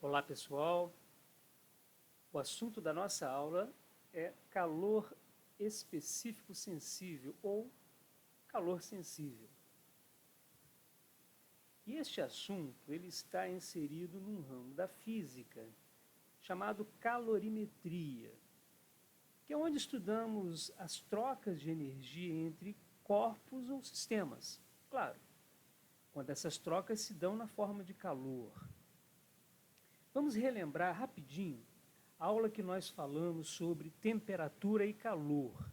Olá pessoal, o assunto da nossa aula é calor específico sensível ou calor sensível. E este assunto ele está inserido num ramo da física chamado calorimetria, que é onde estudamos as trocas de energia entre corpos ou sistemas. Claro, quando essas trocas se dão na forma de calor. Vamos relembrar rapidinho a aula que nós falamos sobre temperatura e calor.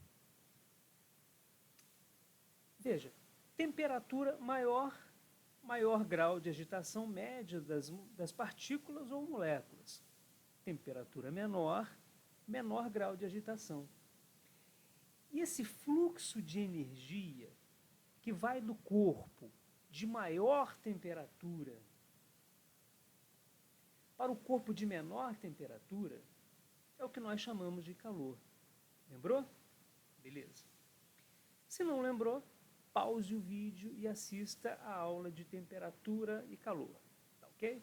Veja, temperatura maior grau de agitação média das partículas ou moléculas. Temperatura menor grau de agitação. E esse fluxo de energia que vai do corpo de maior temperatura para o corpo de menor temperatura é o que nós chamamos de calor. Lembrou? Beleza. Se não lembrou, pause o vídeo e assista a aula de temperatura e calor. Tá ok?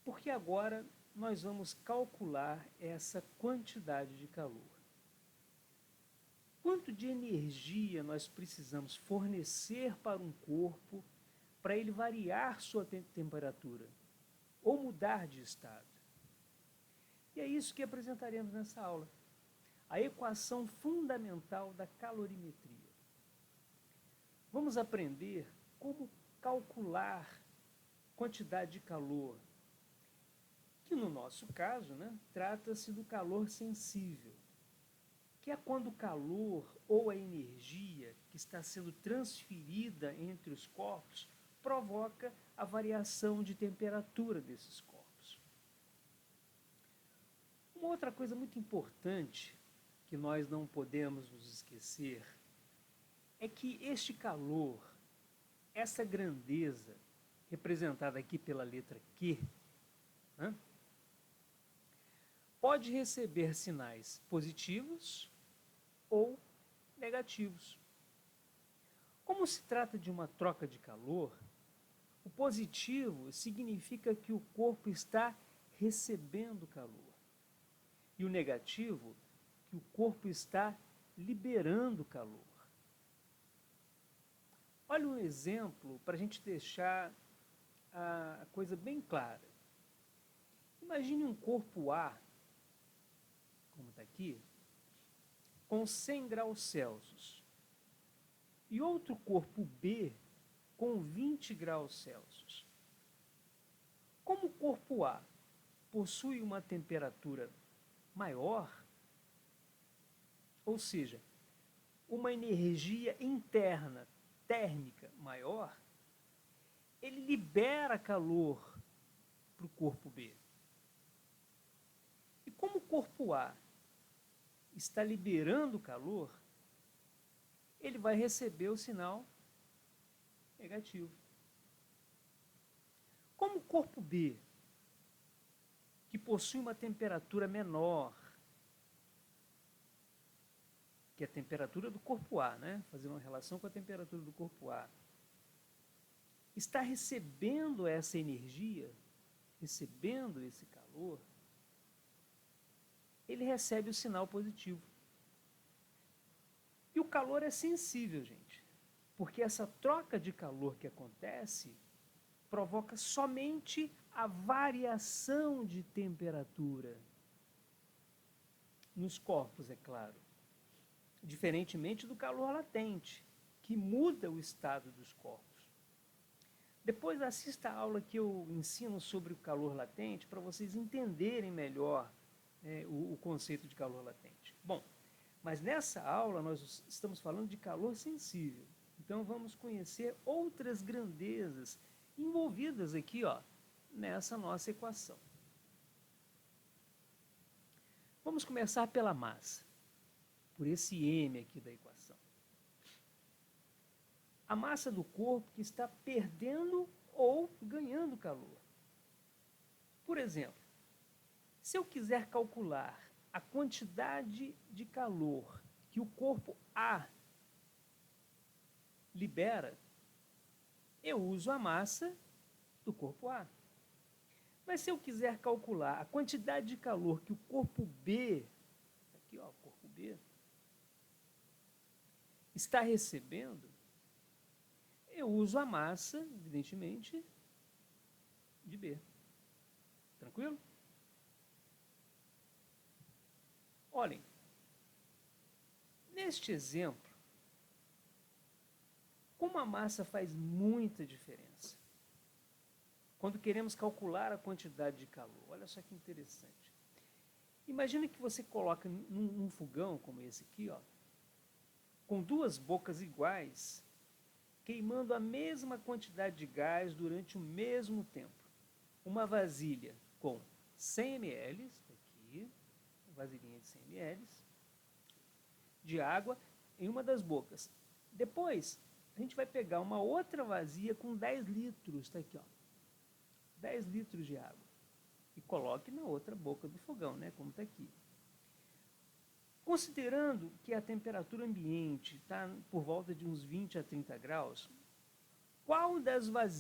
Porque agora nós vamos calcular essa quantidade de calor. Quanto de energia nós precisamos fornecer para um corpo para ele variar sua temperatura ou mudar de estado? E é isso que apresentaremos nessa aula. A equação fundamental da calorimetria. Vamos aprender como calcular quantidade de calor, que no nosso caso, trata-se do calor sensível, que é quando o calor ou a energia que está sendo transferida entre os corpos provoca a variação de temperatura desses corpos. Uma outra coisa muito importante que nós não podemos nos esquecer é que este calor, essa grandeza, representada aqui pela letra Q, pode receber sinais positivos ou negativos. Como se trata de uma troca de calor, o positivo significa que o corpo está recebendo calor. E o negativo, que o corpo está liberando calor. Olha um exemplo para a gente deixar a coisa bem clara. Imagine um corpo A, como está aqui, com 100 graus Celsius. E outro corpo B com 20 graus Celsius. Como o corpo A possui uma temperatura maior, ou seja, uma energia interna térmica maior, ele libera calor para o corpo B. E como o corpo A está liberando calor, ele vai receber o sinal negativo. Como o corpo B, que possui uma temperatura menor, que é a temperatura do corpo A, fazendo uma relação com a temperatura do corpo A, está recebendo essa energia, recebendo esse calor, ele recebe o sinal positivo. E o calor é sensível, gente, porque essa troca de calor que acontece provoca somente a variação de temperatura nos corpos, é claro. Diferentemente do calor latente, que muda o estado dos corpos. Depois assista a aula que eu ensino sobre o calor latente para vocês entenderem melhor o conceito de calor latente. Bom, mas nessa aula nós estamos falando de calor sensível. Então vamos conhecer outras grandezas envolvidas aqui, nessa nossa equação. Vamos começar pela massa, por esse M aqui da equação. A massa do corpo que está perdendo ou ganhando calor. Por exemplo, se eu quiser calcular a quantidade de calor que o corpo A libera, eu uso a massa do corpo A. Mas se eu quiser calcular a quantidade de calor que o corpo B, aqui ó, o corpo B, está recebendo, eu uso a massa, evidentemente, de B. Tranquilo? Olhem, neste exemplo, como a massa faz muita diferença, quando queremos calcular a quantidade de calor, olha só que interessante. Imagina que você coloca num fogão como esse aqui, ó, com duas bocas iguais, queimando a mesma quantidade de gás durante o mesmo tempo. Uma vasilha com 100 ml, aqui, uma vasilhinha de 100 ml, de água em uma das bocas. Depois, a gente vai pegar uma outra vasilha com 10 litros, está aqui, ó, 10 litros de água, e coloque na outra boca do fogão, né, como está aqui. Considerando que a temperatura ambiente está por volta de uns 20 a 30 graus, qual delas,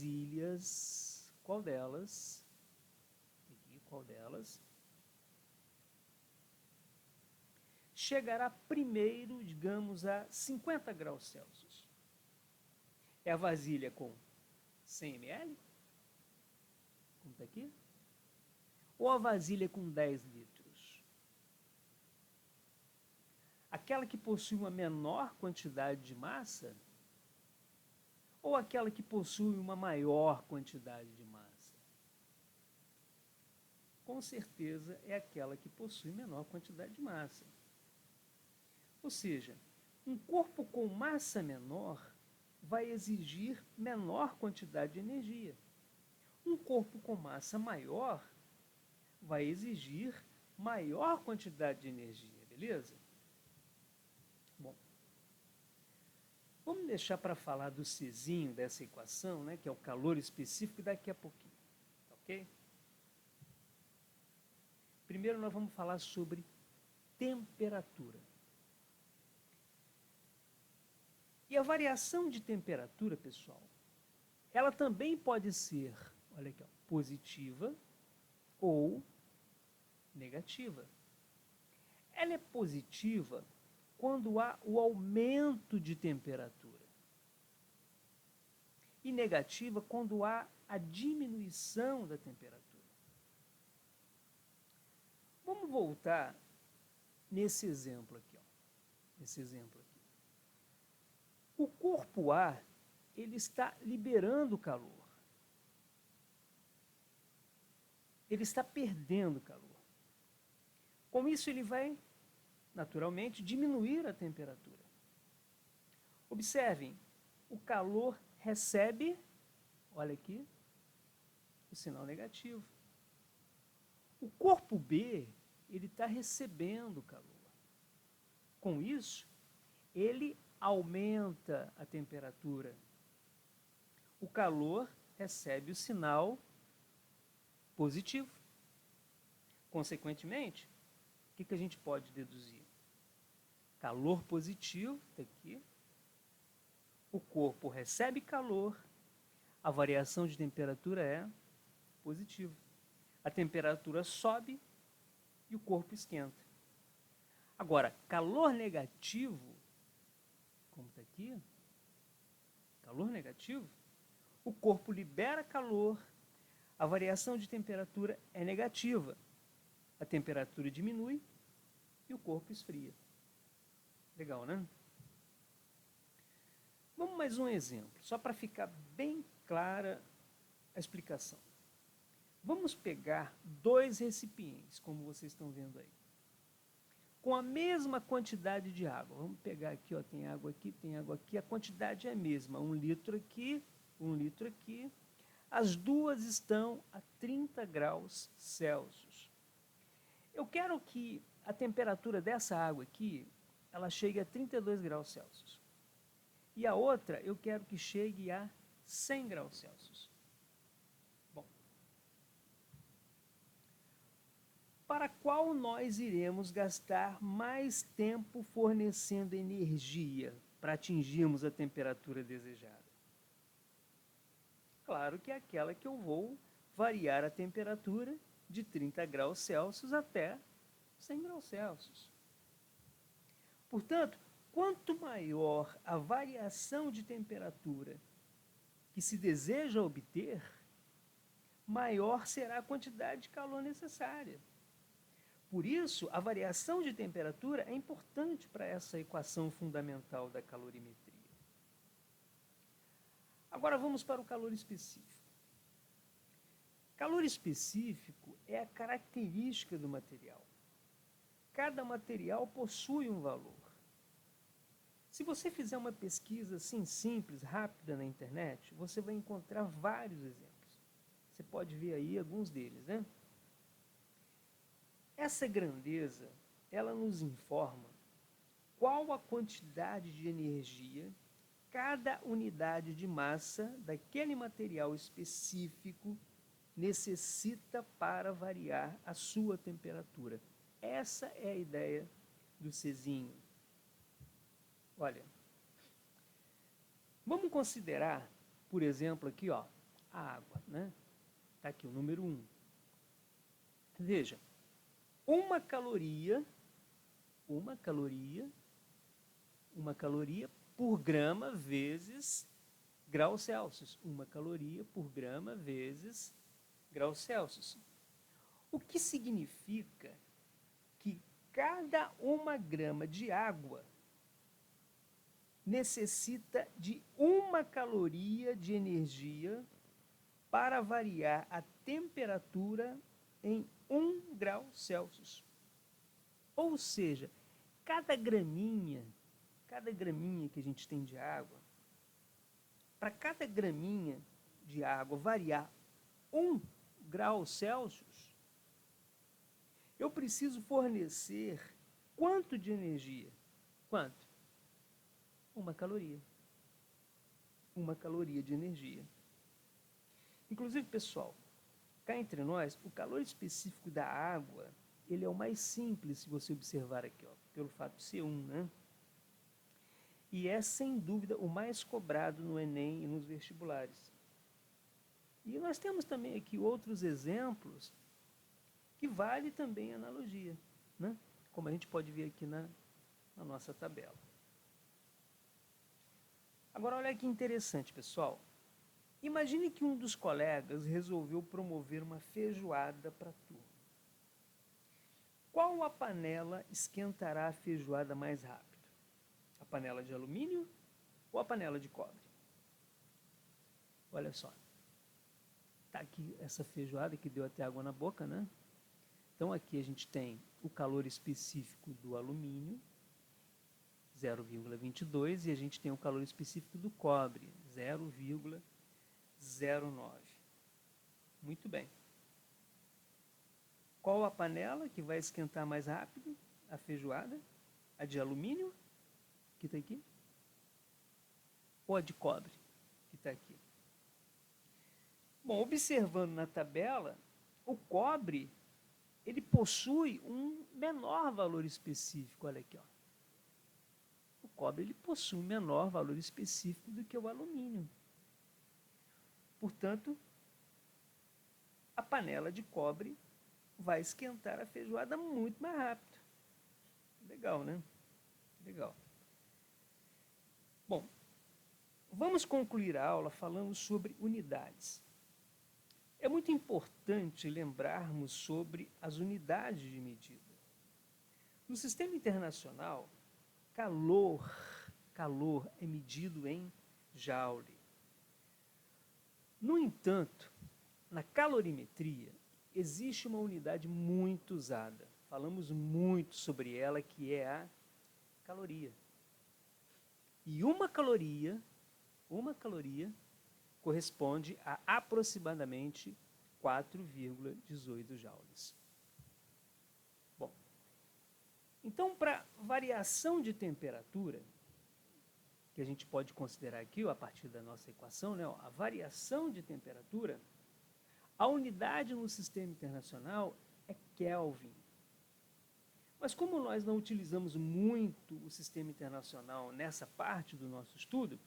chegará primeiro, digamos, a 50 graus Celsius? É a vasilha com 100 ml, como está aqui? Ou a vasilha com 10 litros? Aquela que possui uma menor quantidade de massa ou aquela que possui uma maior quantidade de massa? Com certeza é aquela que possui menor quantidade de massa. Ou seja, um corpo com massa menor vai exigir menor quantidade de energia. Um corpo com massa maior vai exigir maior quantidade de energia, beleza? Bom, vamos deixar para falar do Czinho dessa equação, né, que é o calor específico, daqui a pouquinho, ok? Primeiro nós vamos falar sobre temperatura. E a variação de temperatura, pessoal, ela também pode ser, olha aqui, ó, positiva ou negativa. Ela é positiva quando há o aumento de temperatura e negativa quando há a diminuição da temperatura. Vamos voltar nesse exemplo aqui, ó. Nesse exemplo aqui. O corpo A, ele está liberando calor. Ele está perdendo calor. Com isso, ele vai, naturalmente, diminuir a temperatura. Observem, o calor recebe, olha aqui, o sinal negativo. O corpo B, ele está recebendo calor. Com isso, ele aumenta a temperatura. O calor recebe o sinal positivo. Consequentemente, o que a gente pode deduzir? Calor positivo, está aqui. O corpo recebe calor, a variação de temperatura é positiva. A temperatura sobe e o corpo esquenta. Agora, calor negativo, como está aqui, calor negativo, o corpo libera calor, a variação de temperatura é negativa. A temperatura diminui e o corpo esfria. Legal, né? Vamos mais um exemplo, só para ficar bem clara a explicação. Vamos pegar dois recipientes, como vocês estão vendo aí, com a mesma quantidade de água. Vamos pegar aqui, ó, tem água aqui, a quantidade é a mesma, 1 litro aqui, 1 litro aqui. As duas estão a 30 graus Celsius. Eu quero que a temperatura dessa água aqui, ela chegue a 32 graus Celsius. E a outra, eu quero que chegue a 100 graus Celsius. Bom, para qual nós iremos gastar mais tempo fornecendo energia para atingirmos a temperatura desejada? Claro que é aquela que eu vou variar a temperatura de 30 graus Celsius até 100 graus Celsius. Portanto, quanto maior a variação de temperatura que se deseja obter, maior será a quantidade de calor necessária. Por isso, a variação de temperatura é importante para essa equação fundamental da calorimetria. Agora vamos para o calor específico. Calor específico é a característica do material. Cada material possui um valor. Se você fizer uma pesquisa assim simples, rápida na internet, você vai encontrar vários exemplos. Você pode ver aí alguns deles, né? Essa grandeza, ela nos informa qual a quantidade de energia cada unidade de massa daquele material específico necessita para variar a sua temperatura. Essa é a ideia do Czinho. Olha, vamos considerar, por exemplo, aqui, ó, a água, né? Está aqui o número 1. Veja, uma caloria por grama vezes graus Celsius. 1 caloria por grama vezes graus Celsius. O que significa que cada 1 grama de água necessita de 1 caloria de energia para variar a temperatura em 1 grau Celsius. Ou seja, cada graminha que a gente tem de água, para cada graminha de água variar 1 grau Celsius, eu preciso fornecer quanto de energia? Quanto? 1 caloria. 1 caloria de energia. Inclusive, pessoal, cá entre nós, o calor específico da água, ele é o mais simples, se você observar aqui, ó, pelo fato de ser 1, né? E é, sem dúvida, o mais cobrado no Enem e nos vestibulares. E nós temos também aqui outros exemplos que vale também a analogia, né? Como a gente pode ver aqui na nossa tabela. Agora, olha que interessante, pessoal. Imagine que um dos colegas resolveu promover uma feijoada para a turma. Qual a panela esquentará a feijoada mais rápido? A panela de alumínio ou a panela de cobre? Olha só. Está aqui essa feijoada que deu até água na boca, né? Então aqui a gente tem o calor específico do alumínio, 0,22, e a gente tem o calor específico do cobre, 0,09. Muito bem. Qual a panela que vai esquentar mais rápido a feijoada? A de alumínio, que está aqui? Ou a de cobre, que está aqui? Bom, observando na tabela, o cobre, ele possui um menor valor específico. Olha aqui, ó. O cobre, ele possui um menor valor específico do que o alumínio. Portanto, a panela de cobre vai esquentar a feijoada muito mais rápido. Legal, né? Legal. Bom, vamos concluir a aula falando sobre unidades. É muito importante lembrarmos sobre as unidades de medida. No sistema internacional, calor é medido em joule. No entanto, na calorimetria, existe uma unidade muito usada. Falamos muito sobre ela, que é a caloria. E uma caloria corresponde a aproximadamente 4,18 joules. Bom, então, para variação de temperatura, que a gente pode considerar aqui, ó, a partir da nossa equação, né, ó, a variação de temperatura, a unidade no sistema internacional é Kelvin. Mas como nós não utilizamos muito o sistema internacional nessa parte do nosso estudo,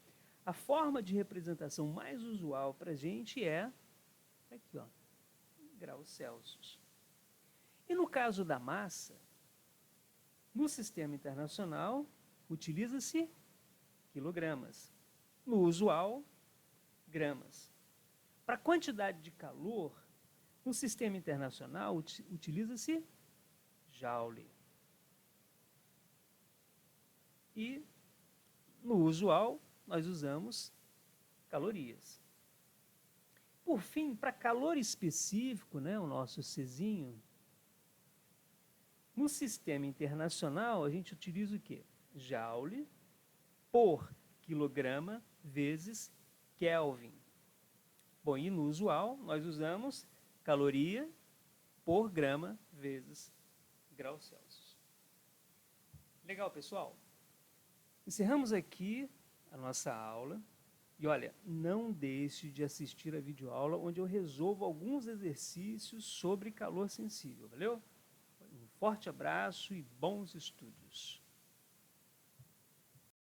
A forma de representação mais usual para a gente é aqui, ó, graus Celsius. E no caso da massa, no sistema internacional, utiliza-se quilogramas. No usual, gramas. Para a quantidade de calor, no sistema internacional, utiliza-se joule. E no usual, nós usamos calorias. Por fim, para calor específico, né, o nosso Czinho, no sistema internacional, a gente utiliza o quê? Joule por quilograma vezes Kelvin. Bom, e no usual, nós usamos caloria por grama vezes graus Celsius. Legal, pessoal? Encerramos aqui a nossa aula. E olha, não deixe de assistir a videoaula onde eu resolvo alguns exercícios sobre calor sensível, valeu? Um forte abraço e bons estudos!